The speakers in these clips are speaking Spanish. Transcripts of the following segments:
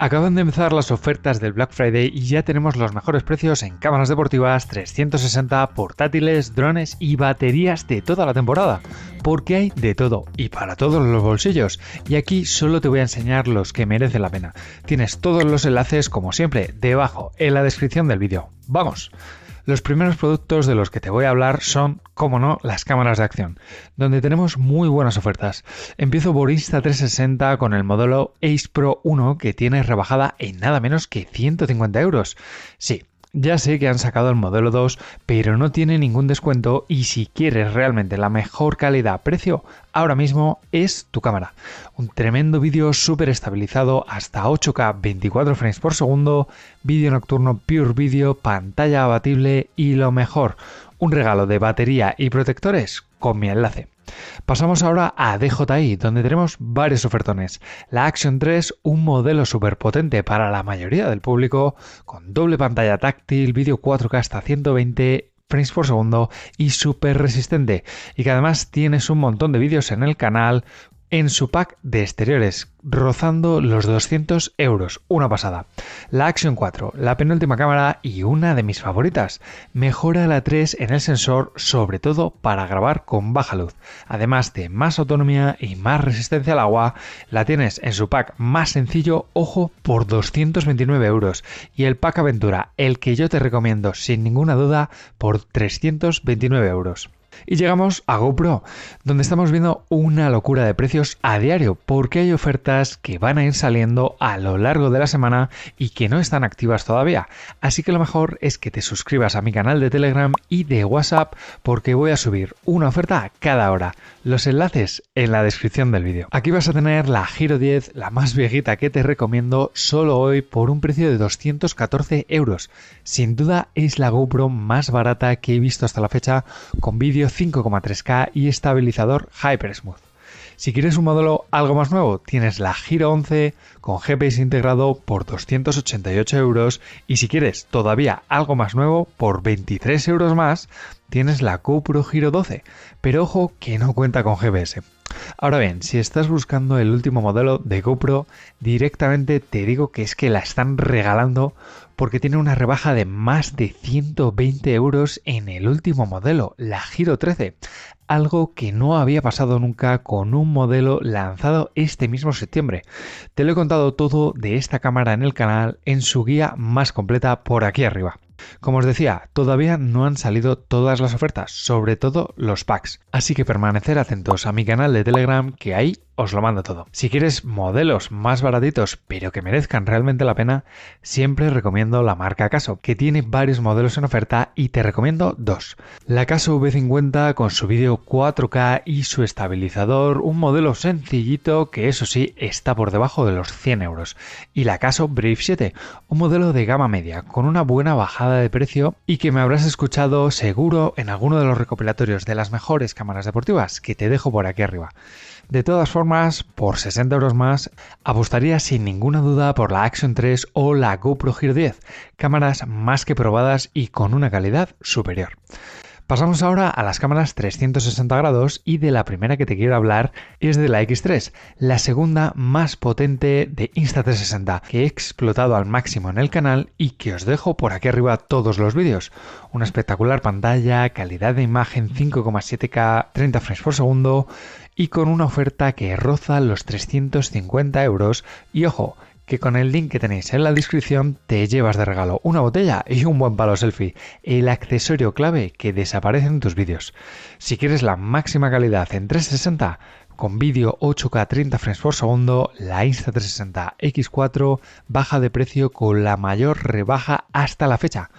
Acaban de empezar las ofertas del Black Friday y ya tenemos los mejores precios en cámaras deportivas 360, portátiles, drones y baterías de toda la temporada. Porque hay de todo y para todos los bolsillos. Y aquí solo te voy a enseñar los que merecen la pena. Tienes todos los enlaces, como siempre, debajo en la descripción del vídeo. ¡Vamos! Los primeros productos de los que te voy a hablar son, como no, las cámaras de acción, donde tenemos muy buenas ofertas. Empiezo por Insta360 con el modelo Ace Pro 1 que tiene rebajada en nada menos que 150 euros. Sí, ya sé que han sacado el modelo 2, pero no tiene ningún descuento y si quieres realmente la mejor calidad-precio, ahora mismo es tu cámara. Un tremendo vídeo súper estabilizado hasta 8K 24 frames por segundo, vídeo nocturno Pure Video, pantalla abatible y lo mejor, un regalo de batería y protectores con mi enlace. Pasamos ahora a DJI, donde tenemos varios ofertones. La Action 3, un modelo súper potente para la mayoría del público, con doble pantalla táctil, vídeo 4K hasta 120 frames por segundo y súper resistente. Y que además tienes un montón de vídeos en el canal en su pack de exteriores, rozando los 200 euros, una pasada. La Action 4, la penúltima cámara y una de mis favoritas. Mejora la 3 en el sensor, sobre todo para grabar con baja luz. Además de más autonomía y más resistencia al agua, la tienes en su pack más sencillo, ojo, por 229 euros. Y el pack aventura, el que yo te recomiendo sin ninguna duda, por 329 euros. Y llegamos a GoPro, donde estamos viendo una locura de precios a diario, porque hay ofertas que van a ir saliendo a lo largo de la semana y que no están activas todavía. Así que lo mejor es que te suscribas a mi canal de Telegram y de WhatsApp, porque voy a subir una oferta cada hora. Los enlaces en la descripción del vídeo. Aquí vas a tener la Giro 10, la más viejita que te recomiendo, solo hoy por un precio de 214 euros. Sin duda es la GoPro más barata que he visto hasta la fecha, con vídeo 5,3K y estabilizador HyperSmooth. Si quieres un modelo algo más nuevo, tienes la Giro 11 con GPS integrado por 288 euros y si quieres todavía algo más nuevo, por 23 euros más, tienes la GoPro Giro 12, pero ojo que no cuenta con GPS. Ahora bien, si estás buscando el último modelo de GoPro, directamente te digo que es que la están regalando porque tiene una rebaja de más de 120 euros en el último modelo, la Giro 13, algo que no había pasado nunca con un modelo lanzado este mismo septiembre. Te lo he contado todo de esta cámara en el canal en su guía más completa por aquí arriba. Como os decía, todavía no han salido todas las ofertas, sobre todo los packs, así que permanecer atentos a mi canal de Telegram que ahí os lo mando todo. Si quieres modelos más baratitos pero que merezcan realmente la pena, siempre recomiendo la marca Caso, que tiene varios modelos en oferta y te recomiendo dos. La Caso V50 con su vídeo 4K y su estabilizador, un modelo sencillito que eso sí está por debajo de los 100 euros. Y la Caso Brave 7, un modelo de gama media con una buena bajada de precio y que me habrás escuchado seguro en alguno de los recopilatorios de las mejores cámaras deportivas que te dejo por aquí arriba. De todas formas, por 60 euros más, apostaría sin ninguna duda por la Action 3 o la GoPro Hero 10, cámaras más que probadas y con una calidad superior. Pasamos ahora a las cámaras 360 grados y de la primera que te quiero hablar es de la X3, la segunda más potente de Insta360 que he explotado al máximo en el canal y que os dejo por aquí arriba todos los vídeos. Una espectacular pantalla, calidad de imagen 5,7K, 30 frames por segundo y con una oferta que roza los 350 euros y ojo, que con el link que tenéis en la descripción te llevas de regalo una botella y un buen palo selfie, el accesorio clave que desaparece en tus vídeos. Si quieres la máxima calidad en 360, con vídeo 8K 30 frames por segundo, la Insta360 X4 baja de precio con la mayor rebaja hasta la fecha.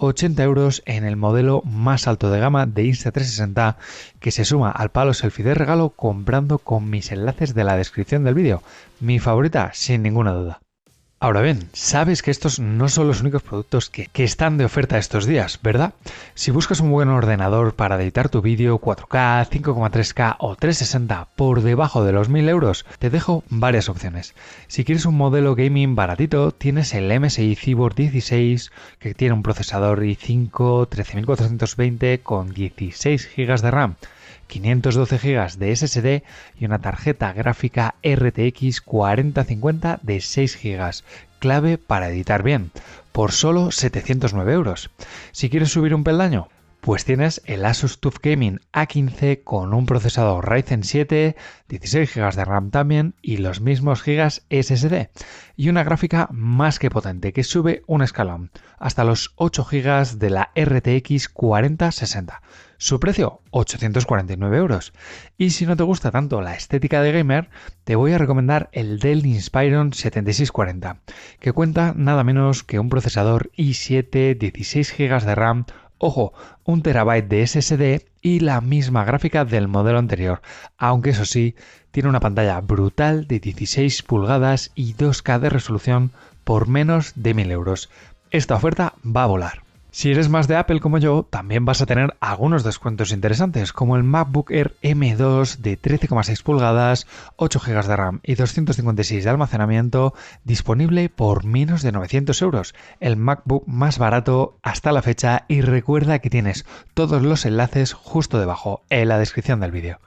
80 euros en el modelo más alto de gama de Insta360 que se suma al palo selfie de regalo comprando con mis enlaces de la descripción del vídeo. Mi favorita sin ninguna duda. Ahora bien, sabes que estos no son los únicos productos que están de oferta estos días, ¿verdad? Si buscas un buen ordenador para editar tu vídeo 4K, 5,3K o 360 por debajo de los 1000 euros, te dejo varias opciones. Si quieres un modelo gaming baratito, tienes el MSI Cyborg 16 que tiene un procesador i5 13420 con 16 GB de RAM. 512 GB de SSD y una tarjeta gráfica RTX 4050 de 6 GB, clave para editar bien, por solo 709 euros. Si quieres subir un peldaño, pues tienes el Asus TUF Gaming A15 con un procesador Ryzen 7, 16 GB de RAM también y los mismos gigas SSD y una gráfica más que potente que sube un escalón hasta los 8 GB de la RTX 4060. Su precio, 849 euros. Y si no te gusta tanto la estética de gamer, te voy a recomendar el Dell Inspiron 7640, que cuenta nada menos que un procesador i7, 16 GB de RAM, ojo, 1 TB de SSD y la misma gráfica del modelo anterior, aunque eso sí, tiene una pantalla brutal de 16 pulgadas y 2K de resolución por menos de 1.000 euros. Esta oferta va a volar. Si eres más de Apple como yo, también vas a tener algunos descuentos interesantes, como el MacBook Air M2 de 13,6 pulgadas, 8 GB de RAM y 256 de almacenamiento, disponible por menos de 900 euros, el MacBook más barato hasta la fecha, y recuerda que tienes todos los enlaces justo debajo, en la descripción del vídeo.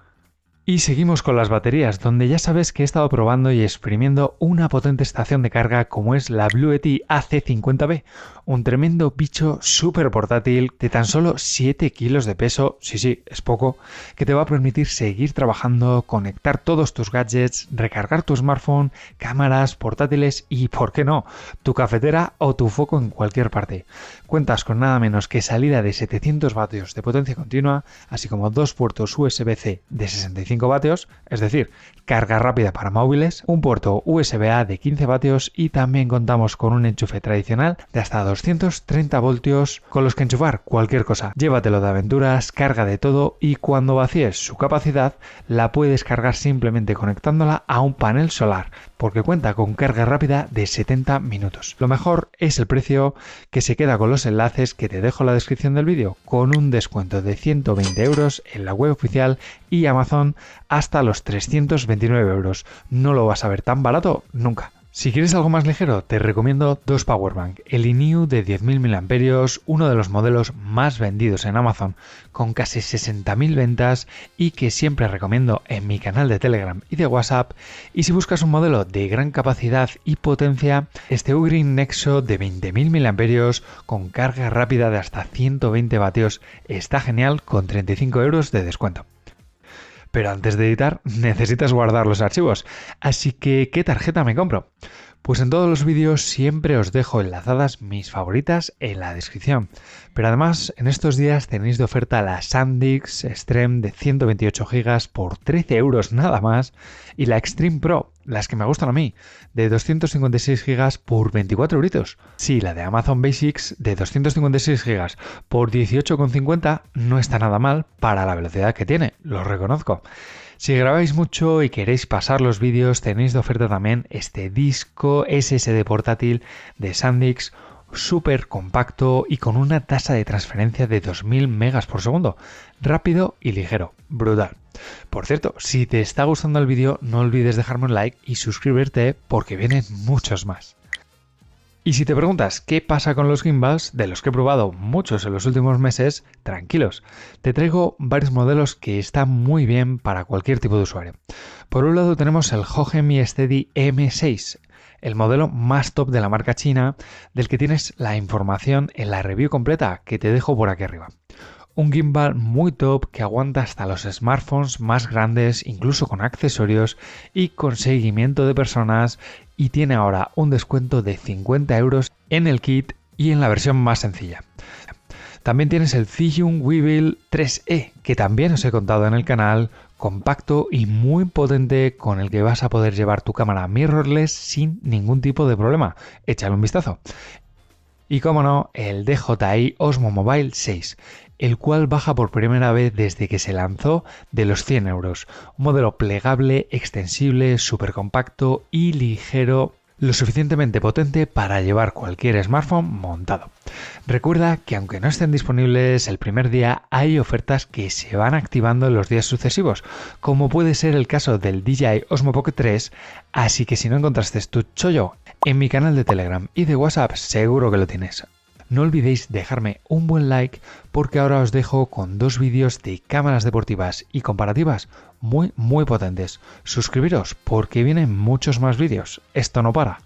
Y seguimos con las baterías, donde ya sabes que he estado probando y exprimiendo una potente estación de carga como es la Bluetooth AC50B, un tremendo bicho súper portátil de tan solo 7 kilos de peso, sí, es poco, que te va a permitir seguir trabajando, conectar todos tus gadgets, recargar tu smartphone, cámaras, portátiles y, ¿por qué no?, tu cafetera o tu foco en cualquier parte. Cuentas con nada menos que salida de 700 vatios de potencia continua, así como 2 puertos USB-C de 65 vatios, es decir, carga rápida para móviles, un puerto USB-A de 15 vatios y también contamos con un enchufe tradicional de hasta 230 voltios con los que enchufar cualquier cosa. Llévatelo de aventuras, carga de todo y cuando vacíes su capacidad la puedes cargar simplemente conectándola a un panel solar, porque cuenta con carga rápida de 70 minutos. Lo mejor es el precio, que se queda con los enlaces que te dejo en la descripción del vídeo, con un descuento de 120 euros en la web oficial y Amazon hasta los 329 euros. No lo vas a ver tan barato nunca. Si quieres algo más ligero, te recomiendo dos Powerbank, el iNiu de 10.000 mAh, uno de los modelos más vendidos en Amazon, con casi 60.000 ventas y que siempre recomiendo en mi canal de Telegram y de WhatsApp. Y si buscas un modelo de gran capacidad y potencia, este Ugreen Nexo de 20.000 mAh con carga rápida de hasta 120 vatios está genial con 35 euros de descuento. Pero antes de editar necesitas guardar los archivos, así que ¿qué tarjeta me compro? Pues en todos los vídeos siempre os dejo enlazadas mis favoritas en la descripción. Pero además en estos días tenéis de oferta la SanDisk Extreme de 128 GB por 13 euros nada más y la Extreme Pro, las que me gustan a mí, de 256 GB por 24 euritos. Sí, la de Amazon Basics de 256 GB por 18,50 no está nada mal para la velocidad que tiene, lo reconozco. Si grabáis mucho y queréis pasar los vídeos, tenéis de oferta también este disco SSD portátil de SanDisk, súper compacto y con una tasa de transferencia de 2000 megas por segundo. Rápido y ligero. Brutal. Por cierto, si te está gustando el vídeo, no olvides dejarme un like y suscribirte porque vienen muchos más. Y si te preguntas qué pasa con los gimbals, de los que he probado muchos en los últimos meses, tranquilos, te traigo varios modelos que están muy bien para cualquier tipo de usuario. Por un lado tenemos el Hoge Mi Steady M6, el modelo más top de la marca china, del que tienes la información en la review completa que te dejo por aquí arriba. Un gimbal muy top que aguanta hasta los smartphones más grandes, incluso con accesorios y con seguimiento de personas, y tiene ahora un descuento de 50 euros en el kit y en la versión más sencilla. También tienes el Zhiyun Weebill 3E, que también os he contado en el canal, compacto y muy potente, con el que vas a poder llevar tu cámara mirrorless sin ningún tipo de problema. Échale un vistazo. Y como no, el DJI Osmo Mobile 6, el cual baja por primera vez desde que se lanzó de los 100 euros. Un modelo plegable, extensible, súper compacto y ligero, lo suficientemente potente para llevar cualquier smartphone montado. Recuerda que aunque no estén disponibles el primer día, hay ofertas que se van activando en los días sucesivos, como puede ser el caso del DJI Osmo Pocket 3, así que si no encontraste tu chollo en mi canal de Telegram y de WhatsApp, seguro que lo tienes. No olvidéis dejarme un buen like porque ahora os dejo con dos vídeos de cámaras deportivas y comparativas muy potentes. Suscribiros porque vienen muchos más vídeos. Esto no para.